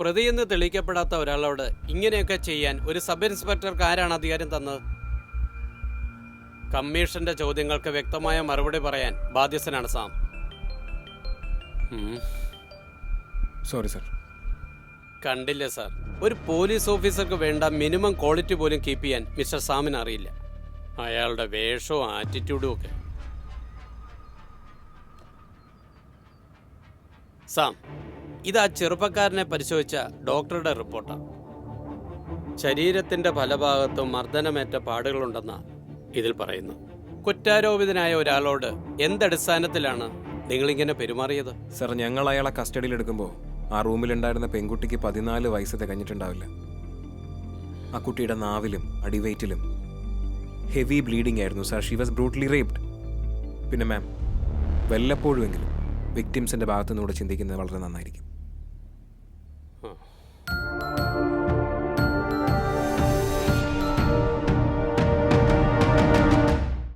പ്രതിയെന്ന് തെളിയിക്കപ്പെടാത്ത ഒരാളോട് ഇങ്ങനെയൊക്കെ ചെയ്യാൻ ഒരു സബ് ഇൻസ്പെക്ടർക്ക് ആരാണ് അധികാരം തന്നത്? കമ്മീഷന്റെ ചോദ്യങ്ങൾക്ക് വ്യക്തമായ മറുപടി പറയാൻ ബാധ്യസ്ഥനാണ് സാം. Sorry sir. കണ്ടില്ലേ സാർ, ഒരു പോലീസ് ഓഫീസർക്ക് വേണ്ട മിനിമം ക്വാളിറ്റി പോലും കീപ്പ് ചെയ്യാൻ മിസ്റ്റർ സാമിന് അറിയില്ല. അയാളുടെ വേഷവും ആറ്റിറ്റ്യൂഡും ഒക്കെ. സാം, ഇത് ആ ചെറുപ്പക്കാരനെ പരിശോധിച്ച ഡോക്ടറുടെ റിപ്പോർട്ടാണ്. ശരീരത്തിന്റെ പല ഭാഗത്തും മർദ്ദനമേറ്റ പാടുകളുണ്ടെന്നാ ഇതിൽ പറയുന്നു. കുറ്റാരോപിതനായ ഒരാളോട് എന്തടിസ്ഥാനത്തിലാണ് നിങ്ങളിങ്ങനെ പെരുമാറിയത്? സർ, ഞങ്ങൾ അയാളെ കസ്റ്റഡിയിൽ എടുക്കുമ്പോൾ ആ റൂമിലുണ്ടായിരുന്ന പെൺകുട്ടിക്ക് 14 വയസ്സ് തികഞ്ഞിട്ടുണ്ടാവില്ല. ആ കുട്ടിയുടെ നാവിലും അടിവയറ്റിലും ഹെവി ബ്ലീഡിംഗ് ആയിരുന്നു sir. She was brutally raped. പിന്നെ മാം, വല്ലപ്പോഴുമെങ്കിലും വിക്ടിംസിന്റെ ഭാഗത്തുനിന്നൂടെ ചിന്തിക്കുന്നത് വളരെ നന്നായിരിക്കും.